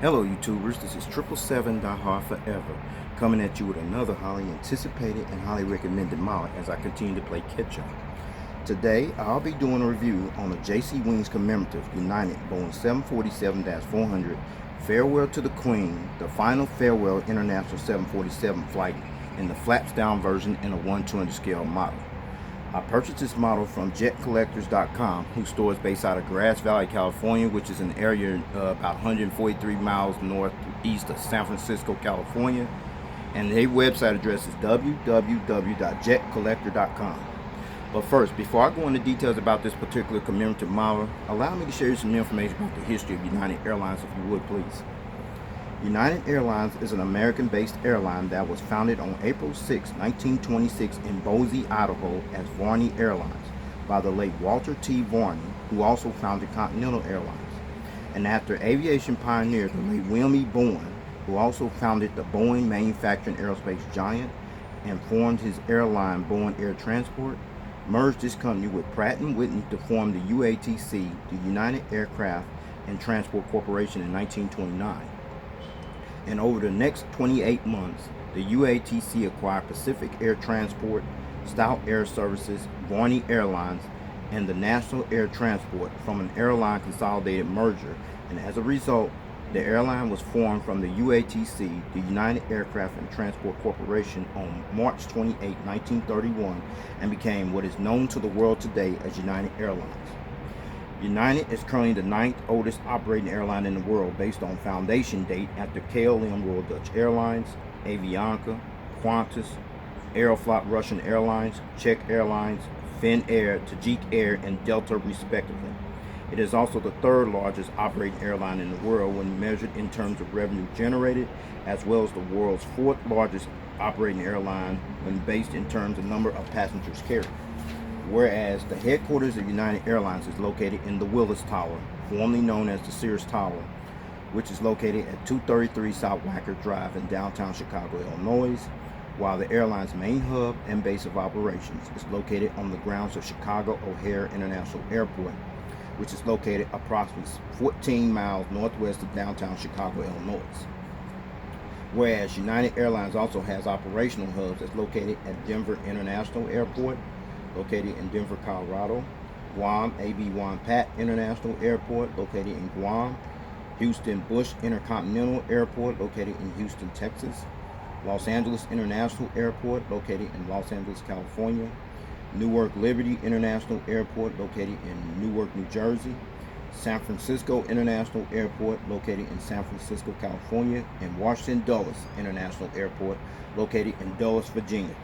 Hello YouTubers, this is 777 Forever coming at you with another highly anticipated and highly recommended model as I continue to play catch up. Today I'll be doing a review on the JC Wings Commemorative United Boeing 747-400 Farewell to the Queen, the final farewell International 747 flight in the flaps down version in a 1/200 scale model. I purchased this model from jetcollectors.com, whose store is based out of Grass Valley, California, which is an area about 143 miles northeast of San Francisco, California. And their website address is www.jetcollector.com. But first, before I go into details about this particular commemorative model, allow me to share you some information about the history of United Airlines, if you would, please. United Airlines is an American-based airline that was founded on April 6, 1926 in Boise, Idaho as Varney Airlines by the late Walter T. Varney, who also founded Continental Airlines, and after aviation pioneer the late William E. Boeing, who also founded the Boeing manufacturing aerospace giant and formed his airline Boeing Air Transport, merged this company with Pratt & Whitney to form the UATC, the United Aircraft and Transport Corporation, in 1929. And over the next 28 months, the UATC acquired Pacific Air Transport, Stout Air Services, Varney Airlines, and the National Air Transport from an airline consolidated merger, and as a result, the airline was formed from the UATC, the United Aircraft and Transport Corporation, on March 28, 1931, and became what is known to the world today as United Airlines. United is currently the 9th oldest operating airline in the world based on foundation date after KLM Royal Dutch Airlines, Avianca, Qantas, Aeroflot Russian Airlines, Czech Airlines, Finnair, Tajik Air, and Delta respectively. It is also the 3rd largest operating airline in the world when measured in terms of revenue generated, as well as the world's 4th largest operating airline when based in terms of number of passengers carried. Whereas the headquarters of United Airlines is located in the Willis Tower, formerly known as the Sears Tower, which is located at 233 South Wacker Drive in downtown Chicago, Illinois, while the airline's main hub and base of operations is located on the grounds of Chicago O'Hare International Airport, which is located approximately 14 miles northwest of downtown Chicago, Illinois. Whereas United Airlines also has operational hubs that's located at Denver International Airport, located in Denver, Colorado, Guam AB-1 Pat International Airport, located in Guam, Houston Bush Intercontinental Airport, located in Houston, Texas, Los Angeles International Airport, located in Los Angeles, California, Newark Liberty International Airport, located in Newark, New Jersey, San Francisco International Airport, located in San Francisco, California, and Washington Dulles International Airport, located in Dulles, Virginia.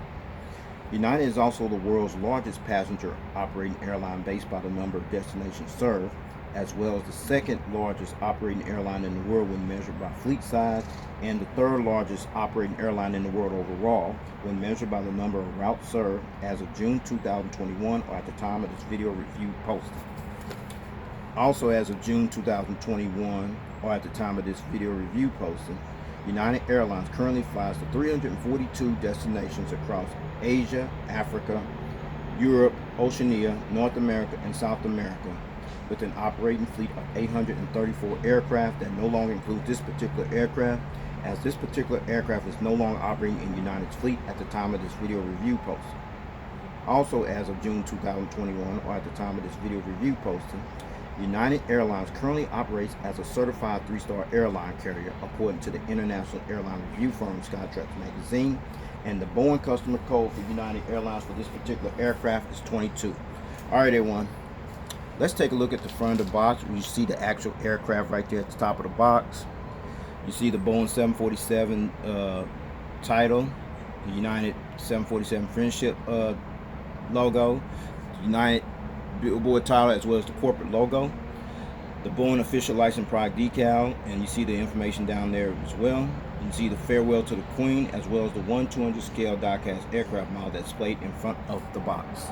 United is also the world's largest passenger operating airline based by the number of destinations served, as well as the 2nd largest operating airline in the world when measured by fleet size, and the 3rd largest operating airline in the world overall when measured by the number of routes served as of June 2021, or at the time of this video review posting. Also, as of June 2021, or at the time of this video review posting, United Airlines currently flies to 342 destinations across Asia, Africa, Europe, Oceania, North America, and South America, with an operating fleet of 834 aircraft that no longer includes this particular aircraft, as this particular aircraft is no longer operating in United's fleet at the time of this video review posting. Also, as of June 2021, or at the time of this video review posting, United Airlines currently operates as a certified 3-star airline carrier according to the international airline review firm Skytrax magazine, and the Boeing customer code for United Airlines for this particular aircraft is 22. Alright everyone, let's take a look at the front of the box. You see the actual aircraft right there at the top of the box. You see the Boeing 747 title, the United 747 Friendship logo, United billboard title, as well as the corporate logo, the Boeing official license product decal, and you see the information down there as well. You can see the Farewell to the Queen, as well as the 1/200 scale diecast aircraft model that's displayed in front of the box.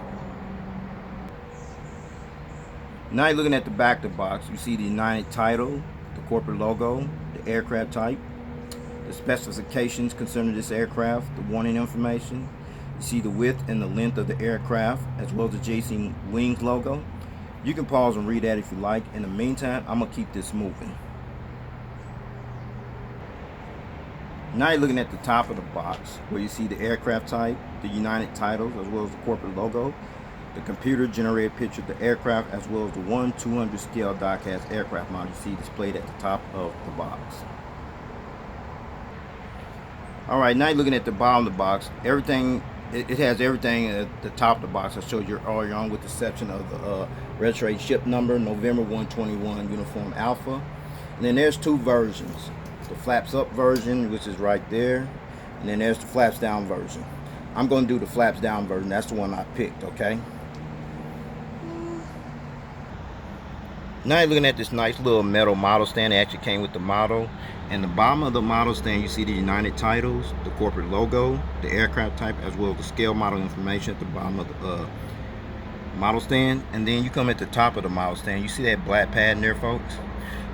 Now you're looking at the back of the box. You see the United title, the corporate logo, the aircraft type, the specifications concerning this aircraft, the warning information. You see the width and the length of the aircraft, as well as the JC Wings logo. You can pause and read that if you like. In the meantime, I'm going to keep this moving. Now you're looking at the top of the box where you see the aircraft type, the United titles, as well as the corporate logo, the computer generated picture of the aircraft, as well as the 1/200 scale die-cast aircraft model you see displayed at the top of the box. Alright, now you're looking at the bottom of the box. Everything, it has everything at the top of the box I showed you earlier on, with the exception of the registration ship number, November 121 Uniform Alpha. And then there's two versions. The flaps up version, which is right there, and then there's the flaps down version. I'm going to do the flaps down version. That's the one I picked, okay? Now you're looking at this nice little metal model stand. It actually came with the model. And the bottom of the model stand, you see the United titles, the corporate logo, the aircraft type, as well as the scale model information at the bottom of the model stand. And then you come at the top of the model stand, you see that black padding there, folks?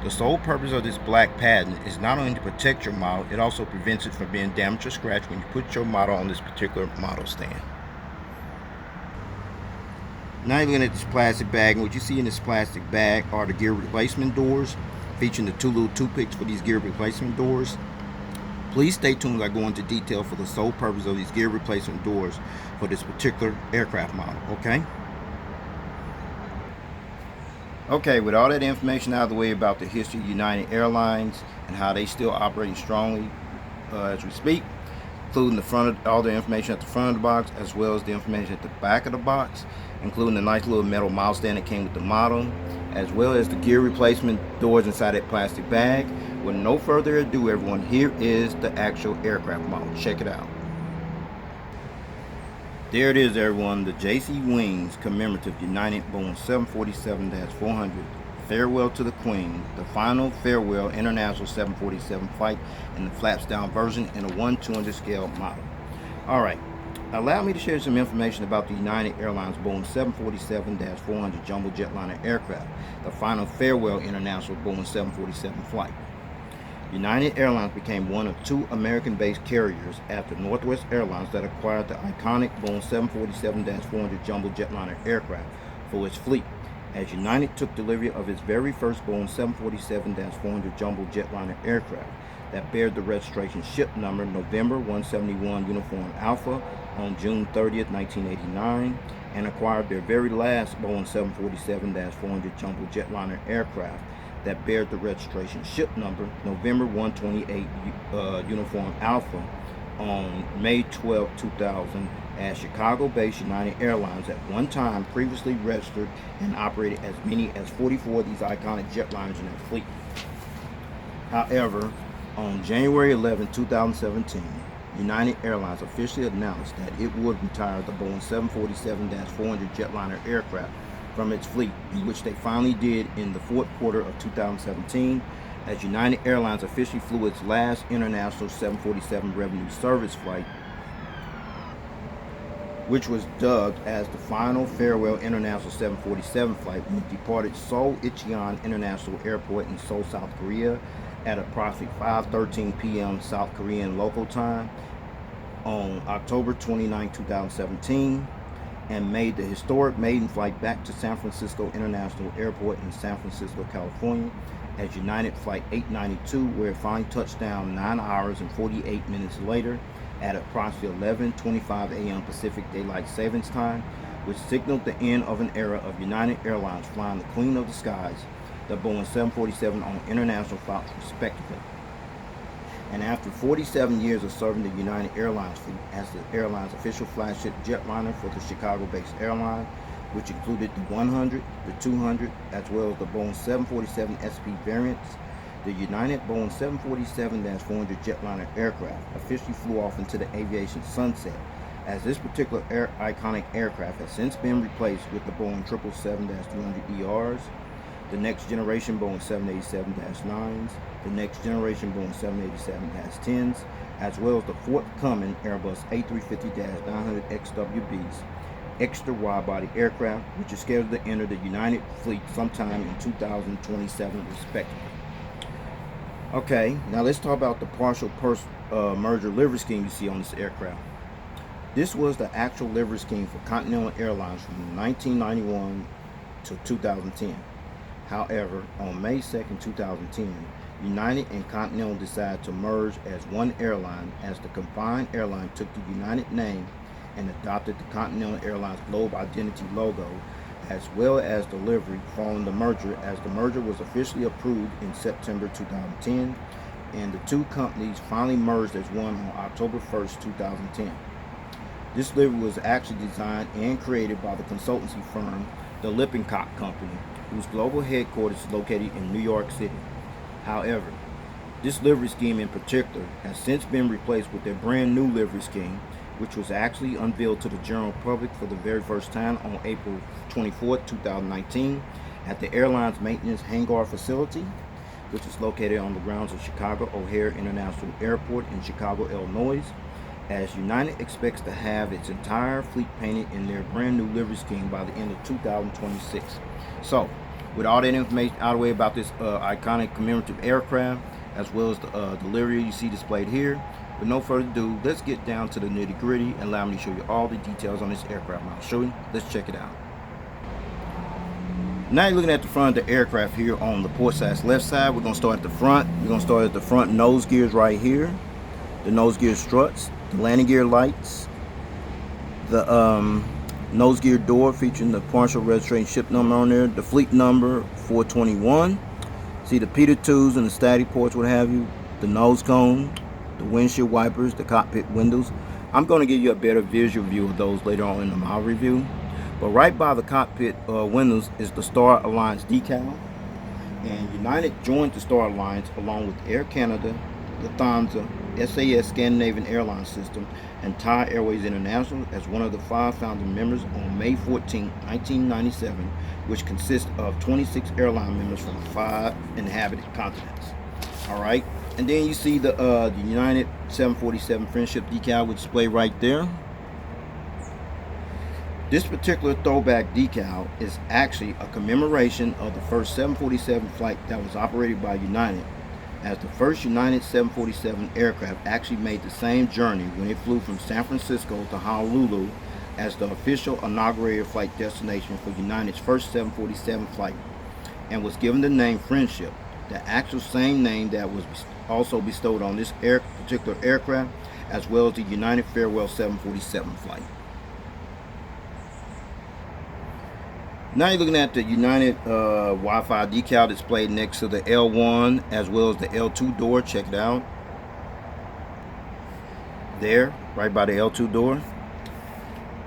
The sole purpose of this black padding is not only to protect your model, it also prevents it from being damaged or scratched when you put your model on this particular model stand. Now you're looking at this plastic bag, and what you see in this plastic bag are the gear replacement doors, featuring the two little toothpicks for these gear replacement doors. Please stay tuned as I go into detail for the sole purpose of these gear replacement doors for this particular aircraft model, okay? Okay, with all that information out of the way about the history of United Airlines and how they still operating strongly as we speak, including the front of, all the information at the front of the box, as well as the information at the back of the box, including the nice little metal model stand that came with the model, as well as the gear replacement doors inside that plastic bag. With no further ado, everyone, here is the actual aircraft model. Check it out. There it is, everyone, the JC Wings Commemorative United Boeing 747-400 Farewell to the Queen, the final farewell international 747 flight in the flaps down version in a 1/200 scale model. Alright, allow me to share some information about the United Airlines Boeing 747-400 jumbo jetliner aircraft, the final farewell international Boeing 747 flight. United Airlines became one of two American-based carriers after Northwest Airlines that acquired the iconic Boeing 747-400 jumbo jetliner aircraft for its fleet, as United took delivery of its very first Boeing 747-400 jumbo jetliner aircraft that bear the registration ship number November 171 Uniform Alpha on June 30th, 1989, and acquired their very last Boeing 747-400 jumbo jetliner aircraft that bear the registration ship number November 128 Uniform Alpha on May 12, 2000, as Chicago-based United Airlines at one time previously registered and operated as many as 44 of these iconic jetliners in their fleet. However, on January 11, 2017, United Airlines officially announced that it would retire the Boeing 747-400 jetliner aircraft from its fleet, which they finally did in the fourth quarter of 2017, as United Airlines officially flew its last international 747 revenue service flight, which was dubbed as the final farewell international 747 flight, when it departed Seoul-Incheon International Airport in Seoul, South Korea at approximately 5:13 p.m. South Korean local time on October 29, 2017, and made the historic maiden flight back to San Francisco International Airport in San Francisco, California, as United Flight 892, where it finally touched down 9 hours and 48 minutes later at approximately 11:25 a.m. Pacific Daylight Savings Time, which signaled the end of an era of United Airlines flying the Queen of the Skies, the Boeing 747, on international flights respectively. And after 47 years of serving the United Airlines fleet as the airline's official flagship jetliner for the Chicago-based airline, which included the 100, the 200, as well as the Boeing 747 SP variants, the United Boeing 747-400 jetliner aircraft officially flew off into the aviation sunset, as this particular iconic aircraft has since been replaced with the Boeing 777-300ERs, the next generation Boeing 787-9s, the next generation Boeing 787-10s, as well as the forthcoming Airbus A350-900 XWBs, extra wide-body aircraft, which is scheduled to enter the United fleet sometime in 2027 respectively. Okay, now let's talk about the partial merger livery scheme you see on this aircraft. This was the actual livery scheme for Continental Airlines from 1991 to 2010. However, on May 2nd, 2010, United and Continental decided to merge as one airline, as the combined airline took the United name and adopted the Continental Airlines Globe Identity logo, as well as the livery following the merger, as the merger was officially approved in September 2010, and the two companies finally merged as one on October 1st, 2010. This livery was actually designed and created by the consultancy firm, the Lippincott Company, whose global headquarters is located in New York City. However, this livery scheme in particular has since been replaced with a brand new livery scheme, which was actually unveiled to the general public for the very first time on April 24, 2019 at the airline's maintenance hangar facility, which is located on the grounds of Chicago O'Hare International Airport in Chicago, Illinois, as United expects to have its entire fleet painted in their brand new livery scheme by the end of 2026. So, with all that information out of the way about this iconic commemorative aircraft, as well as the livery you see displayed here, with no further ado, let's get down to the nitty gritty and allow me to show you all the details on this aircraft model. Show you, let's check it out. Now you're looking at the front of the aircraft here on the port side left side. We're going to start at the front. We're going to start at the front nose gears right here. The nose gear struts, the landing gear lights, the nose gear door featuring the partial registration ship number on there, the fleet number 421. See the Peter 2s and the static ports, what have you, the nose cone, the windshield wipers, the cockpit windows. I'm going to give you a better visual view of those later on in the model review. But right by the cockpit windows is the Star Alliance decal. And United joined the Star Alliance along with Air Canada, Lufthansa, SAS Scandinavian Airlines System, and Thai Airways International as one of the 5 founding members on May 14, 1997, which consists of 26 airline members from 5 inhabited continents. All right, and then you see the United 747 Friendship decal, which is displayed right there. This particular throwback decal is actually a commemoration of the first 747 flight that was operated by United, as the first United 747 aircraft actually made the same journey when it flew from San Francisco to Honolulu as the official inaugurated flight destination for United's first 747 flight, and was given the name Friendship, the actual same name that was also bestowed on this particular aircraft, as well as the United Farewell 747 flight. Now you're looking at the United Wi-Fi decal displayed next to the L1 as well as the L2 door. Check it out. There, right by the L2 door.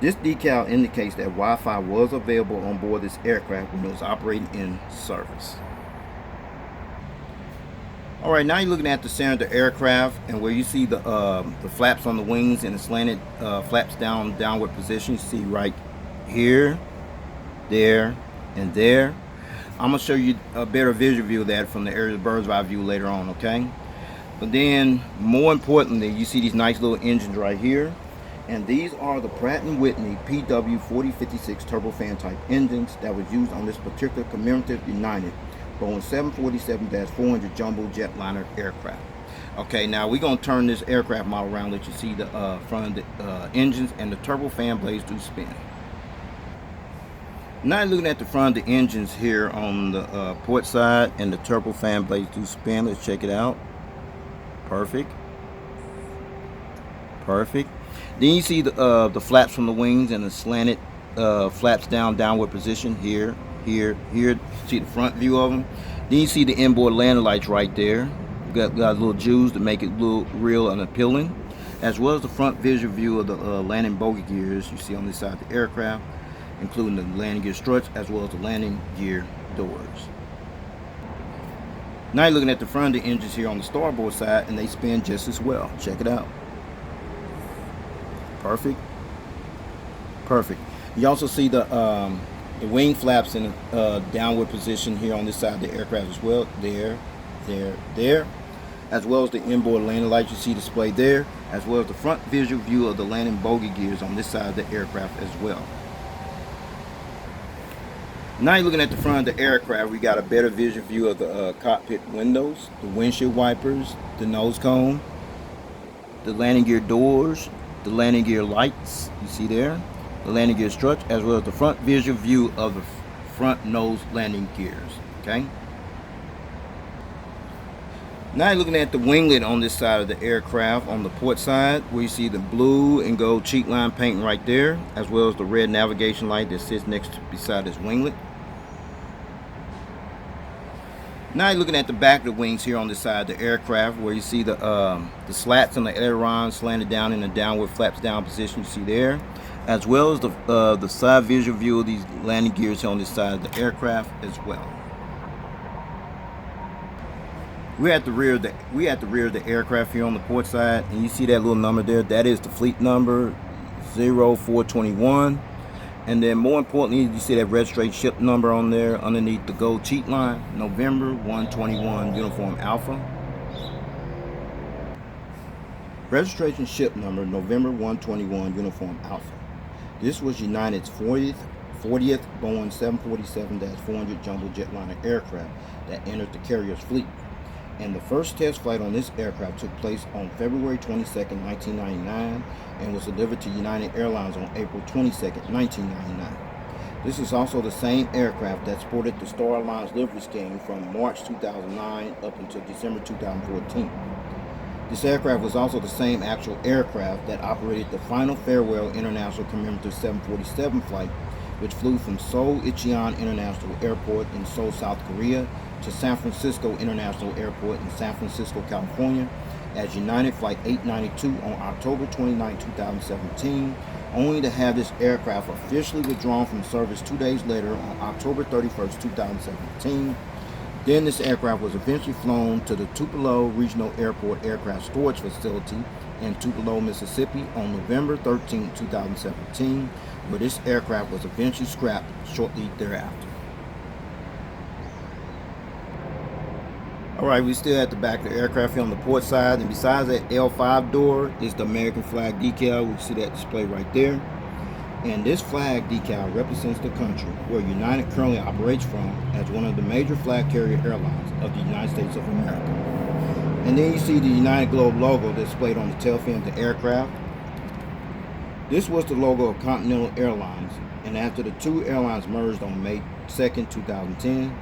This decal indicates that Wi-Fi was available on board this aircraft when it was operating in service. Alright, now you're looking at the center of the aircraft, and where you see the flaps on the wings and the slanted flaps downward position. You see right here, there, and there. I'm going to show you a better visual view of that from the aerial bird's eye view later on, okay? But then, more importantly, you see these nice little engines right here. And these are the Pratt & Whitney PW4056 turbofan type engines that was used on this particular commemorative United Boeing 747-400 jumbo jetliner aircraft. Okay, now we're going to turn this aircraft model around, let you see the front of the engines, and the turbofan blades do spin. Now you're looking at the front of the engines here on the port side, and the turbofan blades do spin. Let's check it out. Perfect. Perfect. Then you see the flaps from the wings and the slanted flaps downward position here, here. See the front view of them. Then you see the inboard landing lights right there. Got little jewels to make it look real and appealing, as well as the front visual view of the landing bogey gears you see on this side of the aircraft, including the landing gear struts as well as the landing gear doors. Now you're looking at the front of the engines here on the starboard side, and they spin just as well. Check it out. Perfect. Perfect. You also see the wing flaps in a downward position here on this side of the aircraft as well. There, as well as the inboard landing lights you see displayed there, as well as the front visual view of the landing bogey gears on this side of the aircraft as well. Now you're looking at the front of the aircraft. We got a better visual view of the cockpit windows, the windshield wipers, the nose cone, the landing gear doors, the landing gear lights you see there, the landing gear struts, as well as the front visual view of the front nose landing gears. Okay. Now you're looking at the winglet on this side of the aircraft on the port side, where you see the blue and gold cheat line painting right there, as well as the red navigation light that sits beside this winglet. Now you're looking at the back of the wings here on the side of the aircraft, where you see the slats on the ailerons slanted down in the downward flaps down position you see there, as well as the side visual view of these landing gears here on this side of the aircraft as well. We're at the rear of the aircraft here on the port side, and you see that little number there. That is the fleet number 0421. And then more importantly, you see that registration ship number on there underneath the gold cheat line, November 121 Uniform Alpha. Registration ship number November 121 Uniform Alpha. This was United's 40th Boeing 747-400 jumbo jetliner aircraft that entered the carrier's fleet. And the first test flight on this aircraft took place on February 22nd, 1999, and was delivered to United Airlines on April 22nd, 1999. This is also the same aircraft that sported the Star Alliance livery scheme from March 2009 up until December 2014. This aircraft was also the same actual aircraft that operated the final farewell International Commemorative 747 flight, which flew from Seoul-Incheon International Airport in Seoul, South Korea, to San Francisco International Airport in San Francisco, California, as United Flight 892 on October 29, 2017, only to have this aircraft officially withdrawn from service 2 days later on October 31, 2017. Then this aircraft was eventually flown to the Tupelo Regional Airport Aircraft Storage Facility in Tupelo, Mississippi on November 13, 2017, where this aircraft was eventually scrapped shortly thereafter. Alright, we still at the back of the aircraft here on the port side, and besides that L5 door is the American flag decal. We see that display right there. And this flag decal represents the country where United currently operates from as one of the major flag carrier airlines of the United States of America. And then you see the United Globe logo displayed on the tail fin of the aircraft. This was the logo of Continental Airlines, and after the two airlines merged on May 2nd, 2010,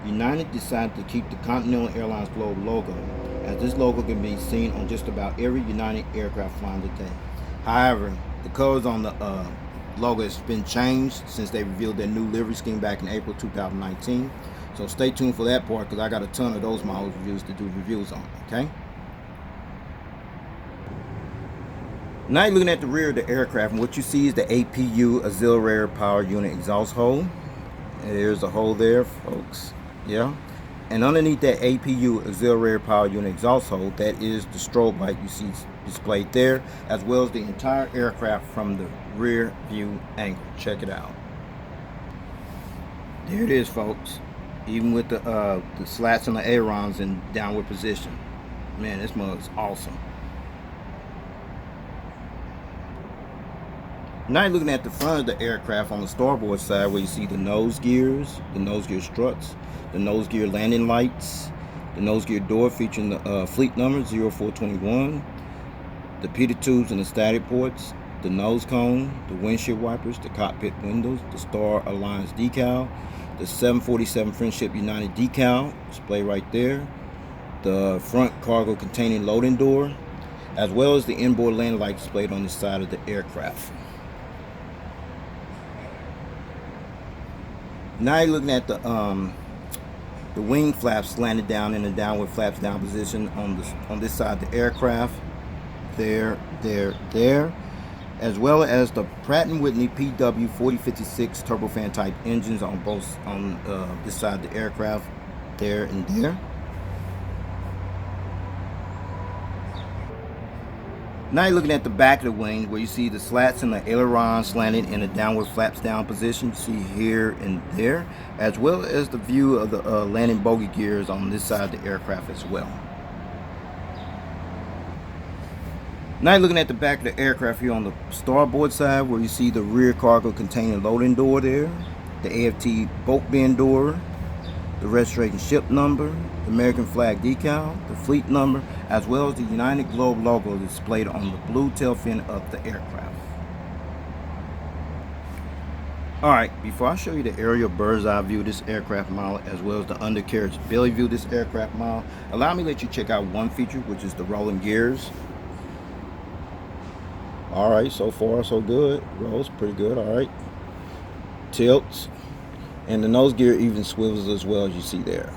United decided to keep the Continental Airlines Globe logo, as this logo can be seen on just about every United aircraft flying today. However, the colors on the logo has been changed since they revealed their new livery scheme back in April 2019. So stay tuned for that part, because I got a ton of those model reviews to do reviews on, okay? Now you're looking at the rear of the aircraft, and what you see is the APU auxiliary power unit exhaust hole. And there's a hole there, folks. Yeah, and underneath that APU auxiliary power unit exhaust hole, that is the strobe light you see displayed there, as well as the entire aircraft from the rear view angle. Check it out. There it is, folks. Even with the slats and the ailerons in downward position. Man, this mug is awesome. Now you're looking at the front of the aircraft on the starboard side, where you see the nose gears, the nose gear struts, the nose gear landing lights, the nose gear door featuring the fleet number 0421, the pitot tubes and the static ports, the nose cone, the windshield wipers, the cockpit windows, the Star Alliance decal, the 747 Friendship United decal display right there, the front cargo containing loading door, as well as the inboard landing light displayed on the side of the aircraft. Now you're looking at the wing flaps slanted down in the downward flaps down position on this side of the aircraft. There, as well as the Pratt & Whitney PW4056 turbofan type engines on this side of the aircraft. There and there. Now you're looking at the back of the wing, where you see the slats and the aileron slanted in the downward flaps down position. You see here and there, as well as the view of the landing bogey gears on this side of the aircraft as well. Now you're looking at the back of the aircraft here on the starboard side, where you see the rear cargo containing loading door there, the AFT boat bin door, the registration ship number, the American flag decal, the fleet number, as well as the United Globe logo displayed on the blue tail fin of the aircraft. Alright, before I show you the aerial bird's eye view of this aircraft model, as well as the undercarriage belly view of this aircraft model, allow me to let you check out one feature, which is the rolling gears. Alright, so far so good. Rolls pretty good. Alright. Tilts. And the nose gear even swivels as well, as you see there.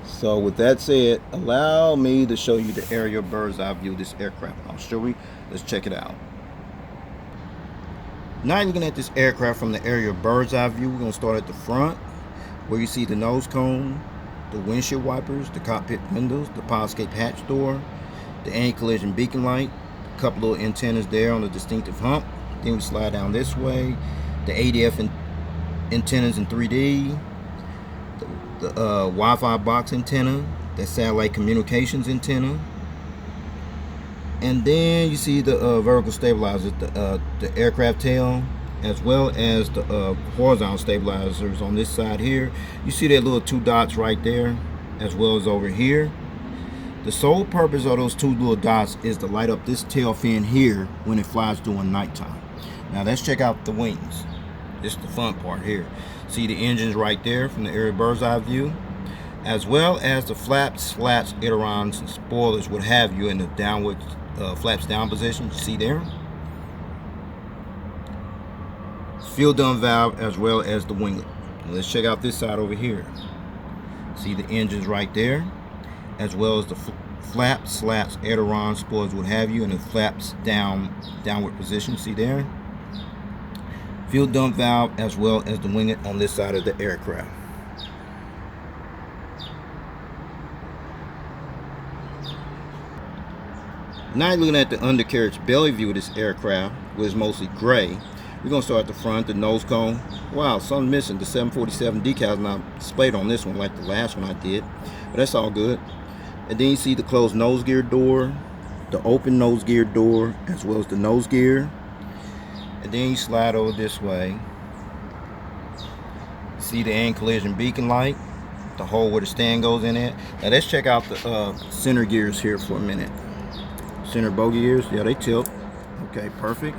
So with that said, allow me to show you the aerial bird's eye view of this aircraft model. Shall we? Let's check it out. Now you're looking at this aircraft from the aerial bird's eye view. We're going to start at the front, where you see the nose cone, the windshield wipers, the cockpit windows, the power escape hatch door, the anti-collision beacon light, a couple little antennas there on the distinctive hump. Then we slide down this way, the ADF antennas in 3D, the Wi-Fi box antenna, the satellite communications antenna, and then you see the vertical stabilizers, the aircraft tail, as well as the horizontal stabilizers on this side here. You see that little two dots right there, as well as over here. The sole purpose of those two little dots is to light up this tail fin here when it flies during nighttime. Now let's check out the wings. This is the fun part here. See the engines right there from the aerial bird's eye view, as well as the flaps, slats, ailerons, and spoilers, what have you, in the downward flaps down position. You see there. Fuel dump valve, as well as the winglet. Now let's check out this side over here. See the engines right there, as well as the flaps, slats, ailerons, spoilers, what have you, and the flaps downward position. See there. Fuel dump valve, as well as the winglet on this side of the aircraft. Now you're looking at the undercarriage belly view of this aircraft, which is mostly gray. We're going to start at the front, the nose cone. Wow, something missing. The 747 decal is not displayed on this one like the last one I did, but that's all good. And then you see the closed nose gear door, the open nose gear door, as well as the nose gear. And then you slide over this way. See the anti-collision beacon light, the hole where the stand goes in it. Now let's check out the center gears here for a minute. Center bogey gears, yeah, they tilt. Okay, perfect.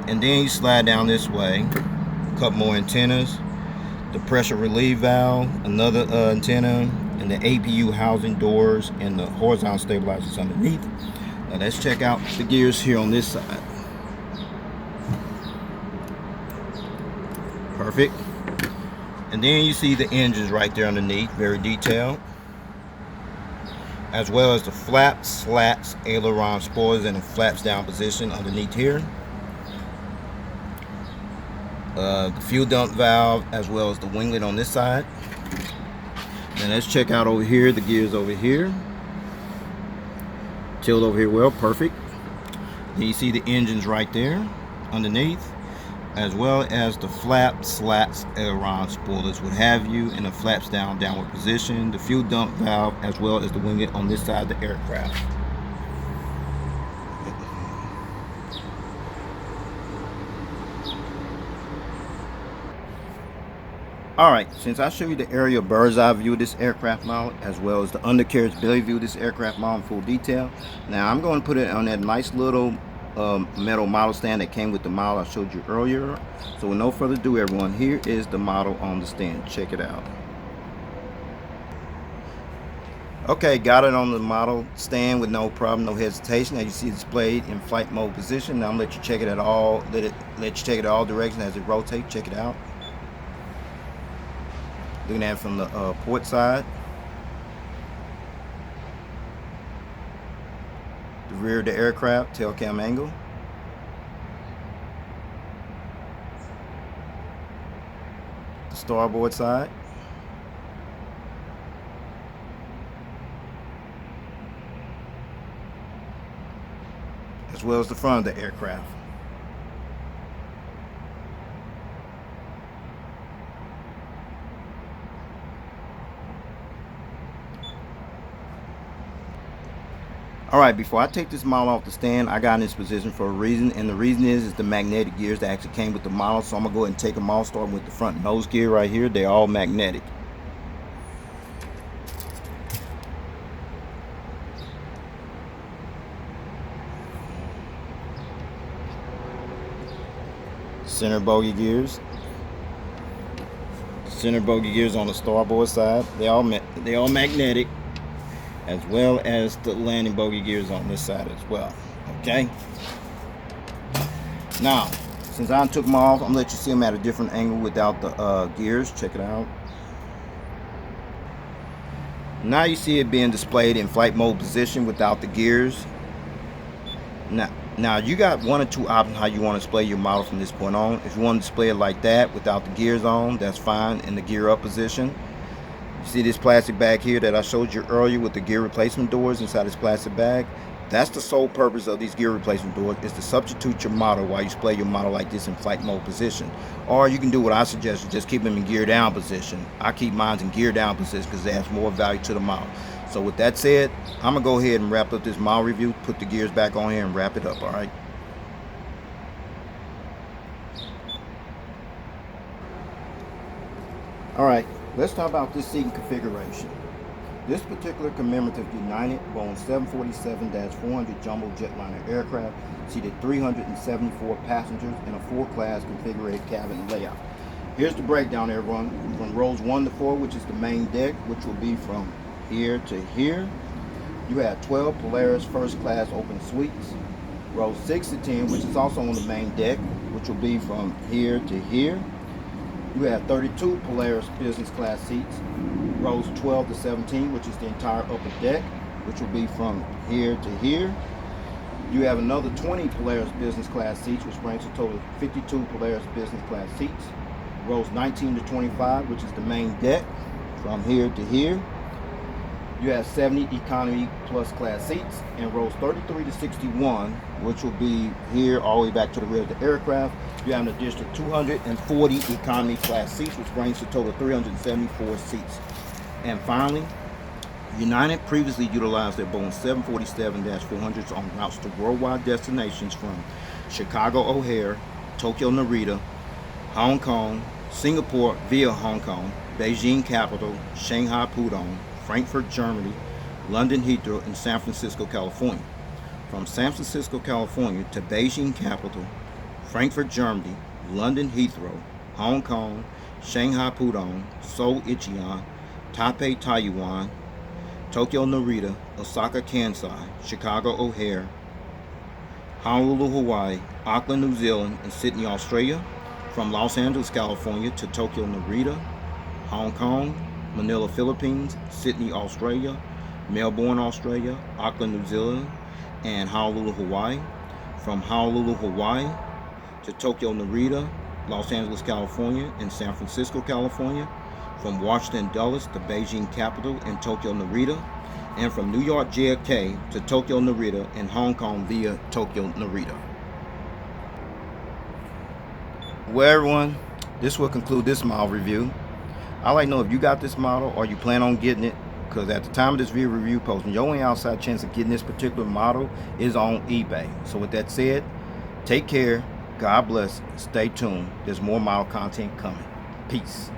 And then you slide down this way, a couple more antennas, the pressure relief valve, another antenna, and the APU housing doors and the horizontal stabilizers underneath. Now let's check out the gears here on this side. Perfect. And then you see the engines right there underneath, very detailed, as well as the flaps, slats, aileron, spoilers, and the flaps down position underneath here. The fuel dump valve, as well as the winglet on this side. And let's check out over here, the gears over here. Tilt over here, well, perfect. Then you see the engines right there underneath, as well as the flaps, slats, aileron, spoilers, what have you, and the flaps downward position, the fuel dump valve, as well as the winglet on this side of the aircraft. Alright, since I showed you the aerial bird's eye view of this aircraft model, as well as the undercarriage belly view of this aircraft model in full detail, now I'm going to put it on that nice little metal model stand that came with the model I showed you earlier. So with no further ado, everyone, here is the model on the stand. Check it out. Okay, got it on the model stand with no problem, no hesitation. As you see, it's displayed in flight mode position. Now I'm gonna let you check it at all. Let you check it all directions as it rotates. Check it out. Looking at it from the port side, the rear of the aircraft, tail cam angle, the starboard side, as well as the front of the aircraft. Alright, before I take this model off the stand, I got in this position for a reason, and the reason is the magnetic gears that actually came with the model. So I'm going to go ahead and take them all, starting with the front nose gear right here. They're all magnetic. Center bogey gears. Center bogey gears on the starboard side. They all magnetic, as well as the landing bogey gears on this side as well. Okay. Now, since I took them off, I'm gonna let you see them at a different angle without the gears. Check it out. Now you see it being displayed in flight mode position without the gears. Now you got one or two options how you want to display your model from this point on. If you want to display it like that without the gears on, that's fine in the gear up position. You see this plastic bag here that I showed you earlier with the gear replacement doors inside this plastic bag? That's the sole purpose of these gear replacement doors, is to substitute your model while you display your model like this in flight mode position. Or you can do what I suggest, just keep them in gear down position. I keep mine in gear down position because it adds more value to the model. So with that said, I'm gonna go ahead and wrap up this model review, put the gears back on here and wrap it up, all right? All right, let's talk about this seating configuration. This particular commemorative United Boeing 747-400 jumbo jetliner aircraft seated 374 passengers in a 4-class configured cabin layout. Here's the breakdown, everyone. From rows 1 to 4, which is the main deck, which will be from here to here. You have 12 Polaris first class open suites. Rows 6 to 10, which is also on the main deck, which will be from here to here. You have 32 Polaris business class seats. Rows 12 to 17, which is the entire upper deck, which will be from here to here. You have another 20 Polaris business class seats, which brings a total of 52 Polaris business class seats. Rows 19 to 25, which is the main deck, from here to here. You have 70 economy plus class seats, and rows 33 to 61, which will be here all the way back to the rear of the aircraft. You have an additional 240 economy class seats, which brings a total of 374 seats. And finally, United previously utilized their Boeing 747-400s on routes to worldwide destinations from Chicago O'Hare, Tokyo Narita, Hong Kong, Singapore via Hong Kong, Beijing Capital, Shanghai Pudong, Frankfurt, Germany, London Heathrow, and San Francisco, California. From San Francisco, California to Beijing Capital, Frankfurt, Germany, London Heathrow, Hong Kong, Shanghai Pudong, Seoul-Incheon, Taipei, Taiwan, Tokyo Narita, Osaka, Kansai, Chicago O'Hare, Honolulu, Hawaii, Auckland, New Zealand, and Sydney, Australia. From Los Angeles, California to Tokyo Narita, Hong Kong, Manila, Philippines, Sydney, Australia, Melbourne, Australia, Auckland, New Zealand, and Honolulu, Hawaii. From Honolulu, Hawaii to Tokyo Narita, Los Angeles, California, and San Francisco, California. From Washington Dulles to Beijing Capital and Tokyo Narita, and from New York JFK to Tokyo Narita and Hong Kong via Tokyo Narita. Well, everyone, this will conclude this model review. I'd like to know if you got this model or you plan on getting it, because at the time of this video review posting, your only outside chance of getting this particular model is on eBay. So with that said, take care, God bless, stay tuned. There's more model content coming. Peace.